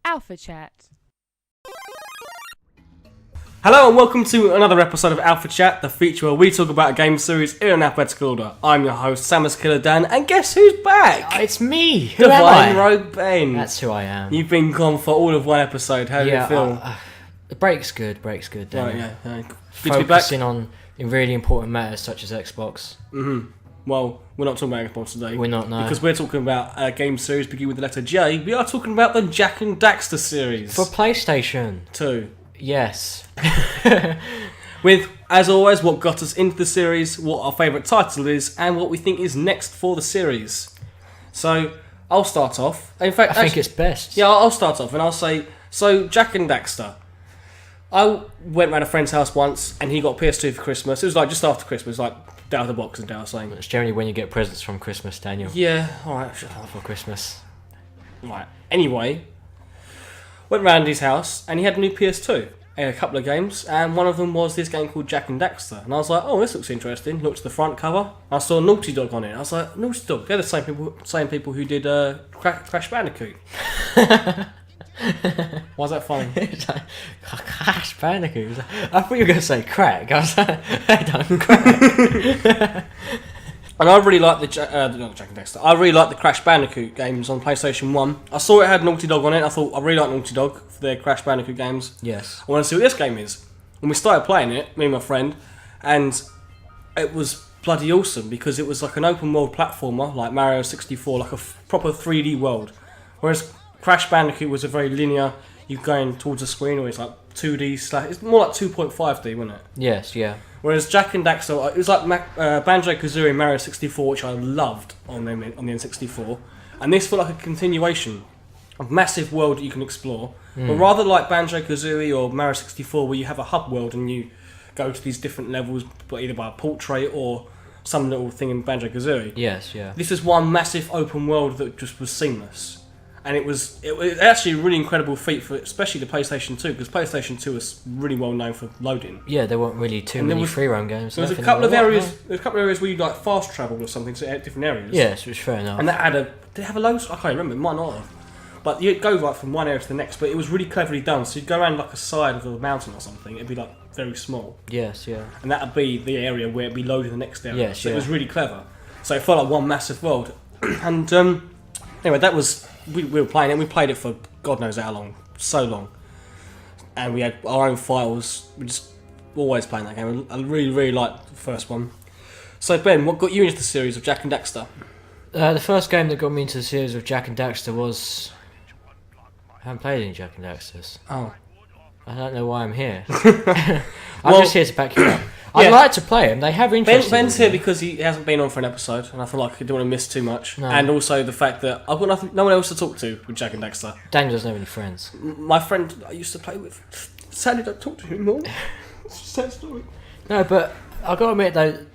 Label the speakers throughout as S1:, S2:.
S1: Alpha Chat.
S2: Hello and welcome to another episode of Alpha Chat, the feature where we talk about a game series in alphabetical order. I'm your host, Samus Killer Dan, and guess who's back?
S3: It's me! Who am
S2: Divine
S3: I?
S2: Rogue Ben.
S3: That's who I am.
S2: You've been gone for all of one episode. How do you feel?
S3: The break's good, Dan.
S2: Right, yeah. Good to be back.
S3: Focusing on really important matters such as Xbox.
S2: Well, we're not talking about Xbox today.
S3: We're not, no.
S2: Because we're talking about a game series beginning with the letter J. We are talking about the Jak and Daxter series.
S3: For PlayStation
S2: 2.
S3: Yes.
S2: With, as always, what got us into the series, what our favourite title is, and what we think is next for the series. So, I'll start off. In fact,
S3: I think it's best.
S2: Yeah, I'll start off and I'll say, so Jak and Daxter. I went round a friend's house once and he got PS2 for Christmas. It was like just after Christmas, like out of the box and down saying.
S3: It's generally when you get presents from Christmas, Daniel.
S2: Yeah, alright, shut up.
S3: For Christmas.
S2: Right, anyway, went round his house and he had a new PS2. He had a couple of games and one of them was this game called Jak and Daxter. And I was like, oh, this looks interesting. Looked at the front cover. I saw Naughty Dog on it. I was like, Naughty Dog, they're the same people who did Crash Bandicoot. Why's that funny?
S3: It's like, Crash Bandicoot. I thought you were going to say crack. I was like, I don't crack.
S2: And I really like not Jak and Daxter. I really like the Crash Bandicoot games on PlayStation 1. I saw it had Naughty Dog on it. I thought I really like Naughty Dog for their Crash Bandicoot games.
S3: Yes.
S2: I want to see what this game is. And we started playing it, me and my friend, and it was bloody awesome because it was like an open world platformer, like Mario 64, like a proper 3D world. Whereas Crash Bandicoot was a very linear, you going towards the screen, or it's like 2D / it's more like 2.5D, wasn't it?
S3: Yes, yeah.
S2: Whereas Jak and Daxter, it was like Banjo-Kazooie and Mario 64, which I loved on the N64. And this felt like a continuation, a massive world that you can explore. But rather like Banjo-Kazooie or Mario 64, where you have a hub world and you go to these different levels, either by a portrait or some little thing in Banjo-Kazooie.
S3: Yes, yeah.
S2: This is one massive open world that just was seamless. And it was actually a really incredible feat for especially the PlayStation 2, because PlayStation 2 was really well known for loading.
S3: Yeah, there weren't really too many free roam games.
S2: There was a couple of areas. There's a couple of areas where you like fast travel or something to different areas.
S3: Yes, which is fair enough.
S2: And that had did it have a load? I can't remember. It might not have. But you'd go like from one area to the next. But it was really cleverly done. So you'd go around like a side of a mountain or something. It'd be like very small.
S3: Yes, yeah.
S2: And that'd be the area where it'd be loading the next area.
S3: Yes,
S2: so
S3: yeah.
S2: it was really clever. So it felt like one massive world. And anyway, that was. We were playing it. We played it for God knows how long, so long, and we had our own files. We just always playing that game. I really, really liked the first one. So Ben, what got you into the series of Jak and Daxter?
S3: The first game that got me into the series of Jak and Daxter was. I haven't played any Jak and Daxters.
S2: Oh,
S3: I don't know why I'm here. I'm just here to back you up. I'd like to play them. They have interest.
S2: Ben's here because he hasn't been on for an episode, and I feel like I didn't want to miss too much. No. And also the fact that I've got no one else to talk to with Jak and Daxter.
S3: Daniel doesn't have any friends.
S2: My friend I used to play with, sadly don't talk to him anymore. It's a sad story.
S3: No, but I've got to admit though,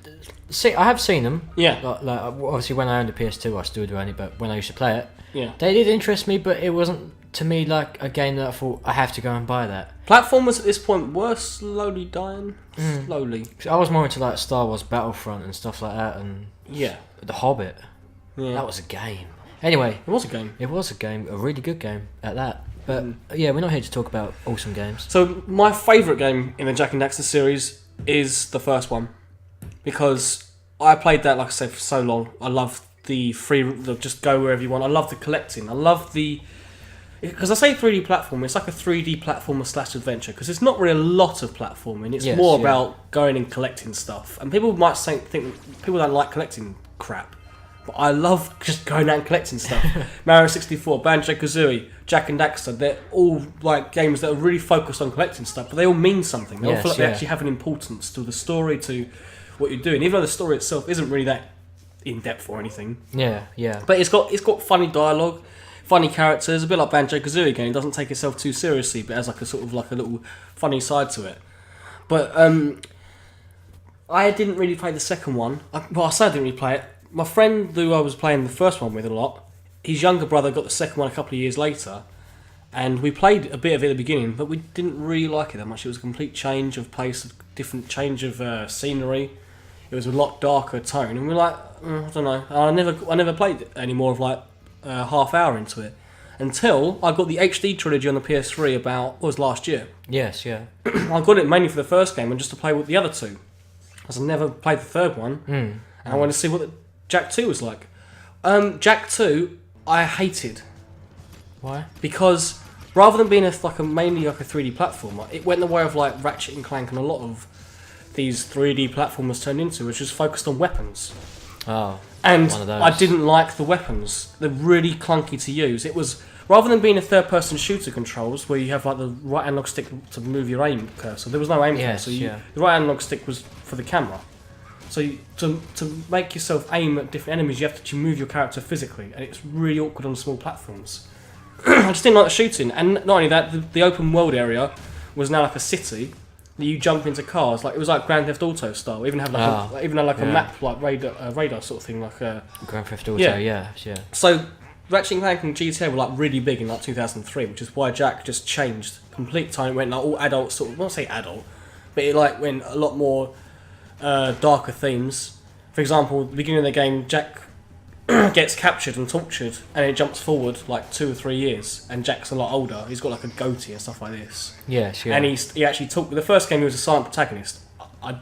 S3: I have seen them.
S2: Yeah.
S3: Like, obviously when I owned a PS2 I still do only, but when I used to play it,
S2: yeah,
S3: they did interest me, but it wasn't to me like a game that I thought I have to go and buy that.
S2: Platformers at this point were slowly dying. Slowly.
S3: I was more into like Star Wars Battlefront and stuff like that, and
S2: yeah,
S3: The Hobbit.
S2: Yeah.
S3: That was a game. Anyway,
S2: it was a game.
S3: It was a game, a really good game at that. But yeah, we're not here to talk about awesome games.
S2: So my favourite game in the Jak and Daxter series is the first one, because I played that, like I said, for so long. I love the just go wherever you want. I love the collecting. I love because I say 3D platform, it's like a 3D platformer / adventure, because it's not really a lot of platforming. It's more about going and collecting stuff. And people might think people don't like collecting crap, but I love just going out and collecting stuff. Mario 64, Banjo-Kazooie, Jak and Daxter, they're all like games that are really focused on collecting stuff, but they all mean something. They all feel like they actually have an importance to the story, to what you're doing, even though the story itself isn't really that in depth or anything. Yeah, yeah. But it's got funny dialogue, funny characters, a bit like Banjo-Kazooie game. It doesn't take itself too seriously, but has like a sort of like a little funny side to it. But I didn't really play the second one. I said I didn't really play it. My friend who I was playing the first one with a lot, his younger brother got the second one a couple of years later, and we played a bit of it at the beginning, but we didn't really like it that much. It was a complete change of pace, a different change of scenery. It was a lot darker tone, and we're like, I don't know. I never played any more of like half hour into it. Until I got the HD trilogy on the PS3 was last year.
S3: Yes, yeah.
S2: I got it mainly for the first game and just to play with the other two. As I never played the third one. And I wanted to see what the Jak 2 was like. Jak 2, I hated.
S3: Why?
S2: Because rather than being mainly like a 3D platformer, it went the way of like Ratchet and Clank and a lot of these 3D platformers turned into, which was focused on weapons.
S3: Oh,
S2: and
S3: one of those.
S2: I didn't like the weapons. They're really clunky to use. It was, rather than being a third-person shooter controls, where you have like the right analog stick to move your aim cursor, there was no aim cursor. The right analog stick was for the camera. So to make yourself aim at different enemies, you have to move your character physically, and it's really awkward on small platforms. I just didn't like the shooting, and not only that, the open world area was now like a city that you jump into cars, like it was like Grand Theft Auto style. Even had like a map, like radar sort of thing, like a
S3: Grand Theft Auto. Yeah.
S2: So Ratchet and Clank and GTA were like really big in like 2003, which is why Jak just changed complete time. It went like all adult sort of, not say adult, but it like went a lot more darker themes. For example, at the beginning of the game, Jak gets captured and tortured, and it jumps forward like 2 or 3 years, and Jak's a lot older. He's got like a goatee and stuff like this.
S3: Yes, yeah.
S2: And he actually talked. The first game he was a silent protagonist. I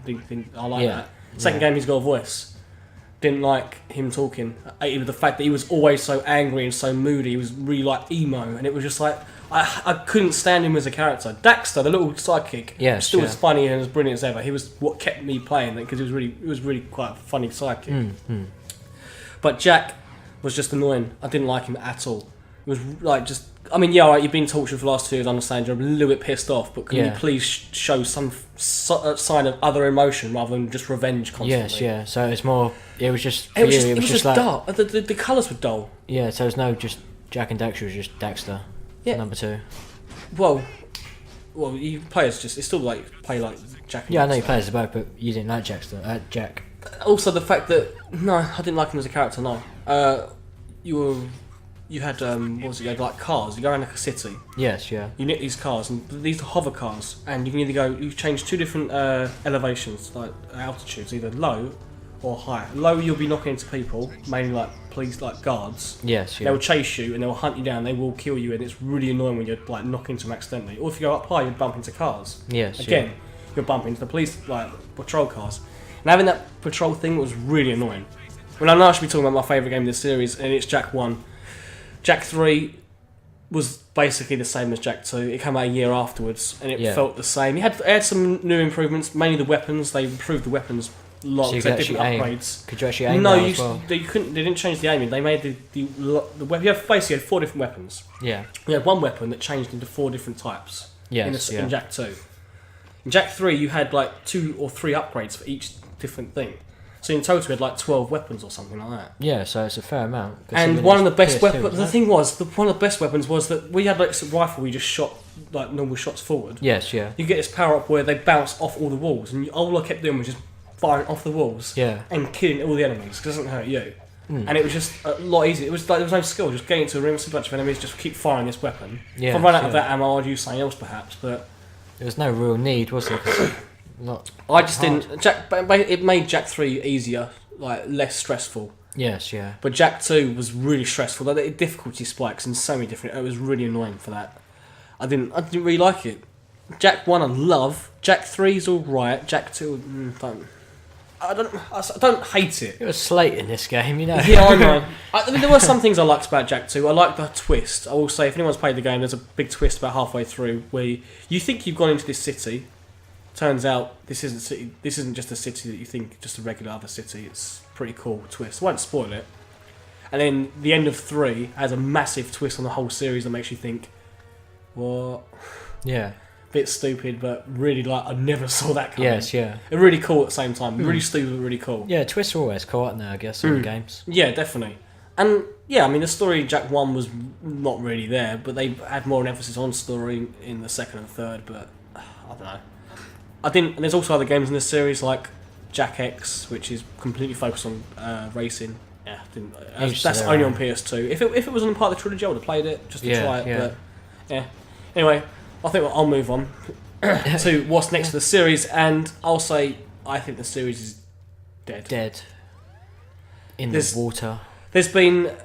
S2: didn't think I like that. Second game he's got a voice. Didn't like him talking. Even the fact that he was always so angry and so moody. He was really like emo, and it was just like I couldn't stand him as a character. Daxter, the little sidekick, still as funny and as brilliant as ever. He was what kept me playing because he was really quite a funny sidekick. But Jak was just annoying. I didn't like him at all. It was like just. I mean, yeah, alright, you've been tortured for the last 2 years. I understand you're a little bit pissed off, but can you please show some sign of other emotion rather than just revenge constantly?
S3: Yes, yeah. So it's more. It was just.
S2: It was just like, dull. The colours were dull.
S3: Yeah, so it's no just Jak and Daxter. It was just Daxter. Yeah. Number 2.
S2: Well, you play as just. It's still like play like Jak. And
S3: I know
S2: Daxter.
S3: you play as both, but you didn't like Jak.
S2: Also, the fact that I didn't like him as a character. No, you had what was it? You had like cars. You go around like a city.
S3: Yes, yeah.
S2: You knit these cars, and these are hover cars, and you can either go. You change 2 different elevations, like altitudes, either low or high. Low, you'll be knocking into people, mainly like police, like guards.
S3: Yes, yeah.
S2: They will chase you and they will hunt you down. They will kill you, and it's really annoying when you're like knocking into them accidentally. Or if you go up high, you bump into cars.
S3: Yes.
S2: Again, you'll bump into the police like patrol cars. And having that patrol thing was really annoying. Well, I know I should be talking about my favourite game in this series, and it's Jak 1. Jak 3 was basically the same as Jak 2. It came out a year afterwards, and it felt the same. It had some new improvements, mainly the weapons. They improved the weapons a lot.
S3: So you
S2: different
S3: upgrades. Could you actually aim?
S2: No,
S3: you
S2: couldn't. They didn't change the aiming. They made the weapon. You basically had 4 different weapons.
S3: Yeah.
S2: You had one weapon that changed into 4 different types.
S3: Yes.
S2: In Jak 2. In Jak 3, you had like 2 or 3 upgrades for each different thing. So in total, we had like 12 weapons or something like that.
S3: Yeah, so it's a fair amount.
S2: And one of the best weapons. The thing was, one of the best weapons was that we had like a rifle. We just shot like normal shots forward.
S3: Yes, yeah.
S2: You get this power up where they bounce off all the walls, and all I kept doing was just firing off the walls.
S3: Yeah.
S2: And killing all the enemies because it doesn't hurt you. And it was just a lot easier. It was like there was no skill. Just getting into a room with a bunch of enemies, just keep firing this weapon.
S3: Yeah,
S2: if I run out of that ammo, I'd use something else perhaps. But
S3: there was no real need, was there?
S2: I just didn't. It made Jak 3 easier, like less stressful.
S3: Yes, yeah.
S2: But Jak 2 was really stressful. The difficulty spikes in so many different. It was really annoying for that. I didn't really like it. Jak 1 I love. Jak 3's all right. Jak 2 don't. I don't hate it.
S3: It was Slate in this game, you know.
S2: Yeah, I know. I mean, there were some things I liked about Jak 2. I liked the twist. I will say, if anyone's played the game, there's a big twist about halfway through where you think you've gone into this city. Turns out this isn't just a city that you think just a regular other city. It's a pretty cool twist. I won't spoil it. And then the end of 3 has a massive twist on the whole series that makes you think, what?
S3: Yeah.
S2: Bit stupid, but really like I never saw that coming.
S3: Yes, yeah.
S2: And really cool at the same time. Really stupid, but really cool.
S3: Yeah, twists are always cool, aren't they, I guess, in games.
S2: Yeah, definitely. And yeah, I mean the story in Jak 1 was not really there, but they had more an emphasis on story in the second and third, but I don't know. And there's also other games in this series like Jak X, which is completely focused on racing. Yeah, that's only on PS2. If it was on part of the trilogy, I would have played it just to try it. Yeah. But yeah. Anyway, I think I'll move on to what's next to the series, and I'll say I think the series is dead.
S3: In the water.
S2: There's been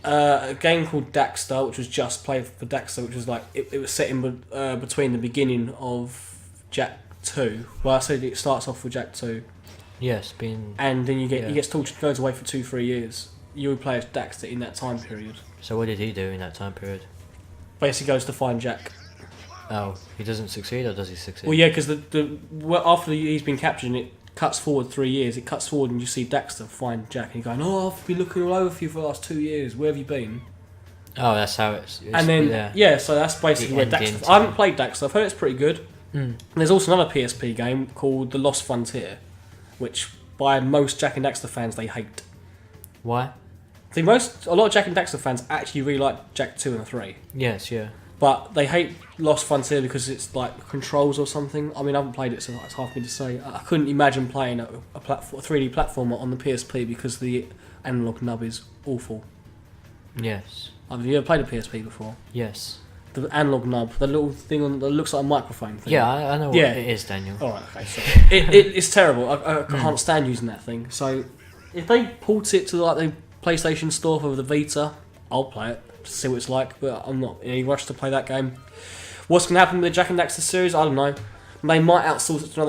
S2: a game called Daxter, which was just played for Daxter, which was like it was set in between the beginning of Jak II. Well, I said it starts off with Jak II,
S3: Yes, being.
S2: and then he
S3: Yeah.
S2: gets tortured, goes away for 2-3 years. You would play as Daxter in that time period.
S3: So what did he do in that time period?
S2: Basically, goes to find Jak.
S3: Oh, he doesn't succeed, or does he succeed?
S2: Well, yeah, because after he's been captured, and it cuts forward 3 years. It cuts forward, and you see Daxter find Jak, and he's going, "Oh, I've been looking all over for you for the last 2 years. Where have you been?"
S3: Oh, that's how it's
S2: And then so that's basically where
S3: The
S2: Daxter.
S3: ending
S2: I haven't played Daxter. I've heard it's pretty good.
S3: Mm.
S2: There's also another PSP game called The Lost Frontier, which by most Jak and Daxter fans they hate.
S3: Why?
S2: A lot of Jak and Daxter fans actually really like Jak 2 and 3,
S3: Yes, yeah.
S2: but they hate Lost Frontier because it's like controls or something. I mean, I haven't played it, so it's hard for me to say. I couldn't imagine playing a 3D platformer on the PSP because the analog nub is awful.
S3: Yes.
S2: Have you ever played a PSP before?
S3: Yes.
S2: The analog nub, the little thing that looks like a microphone thing.
S3: Yeah, I know what
S2: Yeah.
S3: it is, Daniel.
S2: Alright, okay, so it's terrible. I can't stand using that thing. So if they port it to like the PlayStation Store for the Vita, I'll play it, see what it's like, but I'm not in any rush to play that game. What's going to happen with the Jak and Daxter series? I don't know. They might outsource it to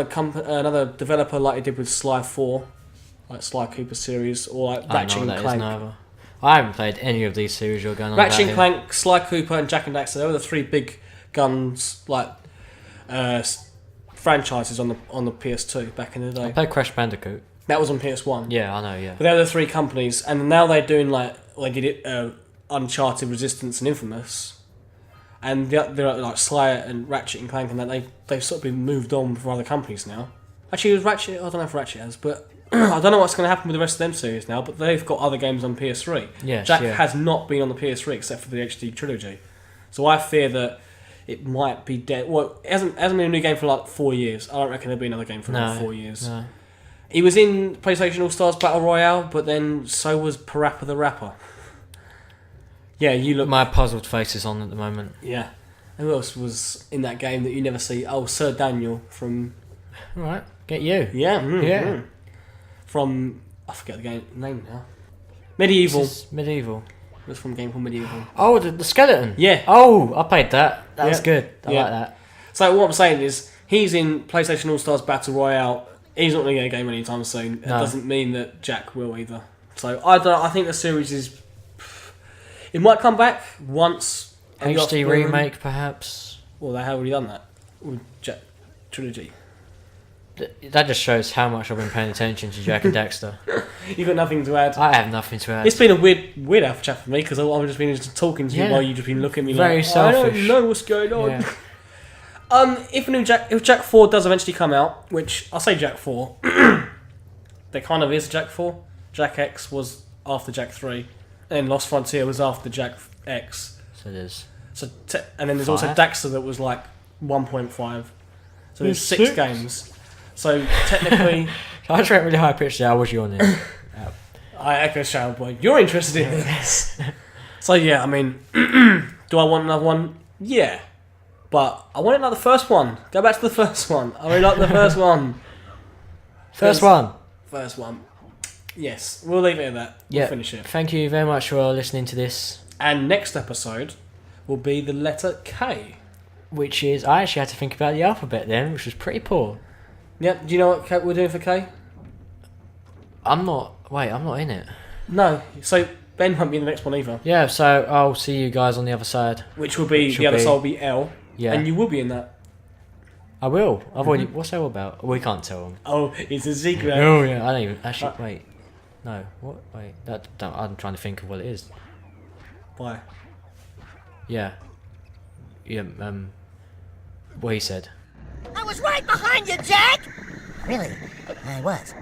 S2: another developer like they did with Sly 4, like Sly Cooper series, or like
S3: I
S2: Ratchet
S3: know
S2: and
S3: that is
S2: Clank.
S3: neither. I haven't played any of these series you're going on
S2: Ratchet
S3: about
S2: and Clank, Sly Cooper, and Jak and Daxter. They were the three big guns, like franchises on the PS2 back in the
S3: I
S2: day.
S3: played Crash Bandicoot.
S2: That was on PS1.
S3: Yeah, I know, yeah.
S2: But they were the three companies, and now they're doing they did it Uncharted, Resistance, and Infamous, and they're like Sly and Ratchet and Clank, and that they've sort of been moved on for other companies now. Actually, it was Ratchet. I don't know if Ratchet has, but I don't know what's going to happen with the rest of them series now. But they've got other games on PS3.
S3: Yes,
S2: Jak
S3: yeah.
S2: has not been on the PS3 except for the HD trilogy, so I fear that it might be dead. Well, it hasn't been a new game for like 4 years. I don't reckon there'll be another game for like 4 years.
S3: No.
S2: He was in PlayStation All Stars Battle Royale, but then so was Parappa the Rapper. Yeah, you look.
S3: My puzzled face is on at the moment.
S2: Yeah. Who else was in that game that you never see? Oh, Sir Daniel from.
S3: Alright, get you.
S2: Yeah.
S3: Yeah.
S2: From. I forget the game name now. Medieval.
S3: This is Medieval.
S2: It was from a game called Medieval.
S3: Oh, the skeleton.
S2: Yeah.
S3: Oh, I played that. That was
S2: Yeah.
S3: good. I
S2: Yeah.
S3: like that.
S2: So what I'm saying is, he's in PlayStation All Stars Battle Royale. He's not going to get a game anytime soon. It
S3: No.
S2: doesn't mean that Jak will either. So I think the series is. It might come back once. and
S3: HD
S2: after-
S3: remake, perhaps.
S2: Well, they have already done that with Jak trilogy.
S3: That just shows how much I've been paying attention to Jak and Daxter.
S2: You got nothing to add.
S3: I have nothing to add.
S2: It's been a weird alpha chat for me because I've just been talking to you
S3: Yeah.
S2: while you've just been looking at me
S3: Very
S2: like,
S3: selfish.
S2: I don't know what's going on.
S3: Yeah.
S2: If Jak 4 does eventually come out, which I say Jak 4, there kind of is a Jak 4. Jak X was after Jak 3, and Lost Frontier was after Jak X.
S3: So there's.
S2: So and then there's also
S3: 5?
S2: Daxter that was like 1.5. So there's
S3: There's
S2: 6
S3: 6?
S2: games. So technically,
S3: I just went really high pitched there. I was you on it.
S2: I echo Shower Boy. You're interested in this. So yeah, I mean, do I want another one? Yeah. But I want it like the first one. Go back to the first one. I really like the first one.
S3: First one.
S2: First one. Yes, we'll leave it at that. We'll
S3: Yeah.
S2: finish it.
S3: Thank you very much for listening to this.
S2: And next episode will be the letter K.
S3: Which is, I actually had to think about the alphabet then, which was pretty poor.
S2: Yep, do you know what we're doing for K?
S3: I'm not in it.
S2: No, so Ben won't be in the next one either.
S3: Yeah, so I'll see you guys on the other side.
S2: Which will be,
S3: Which
S2: the
S3: will
S2: other
S3: be-
S2: side will be L.
S3: Yeah.
S2: And you will be in that.
S3: I will. I've already. What's that all about? We can't tell them.
S2: Oh, it's a secret.
S3: Oh yeah. I don't even. Actually, wait. No. What? Wait. I'm trying to think of what it is.
S2: Why?
S3: Yeah. Yeah. What he said.
S4: I was right behind you, Jak! Really? I was.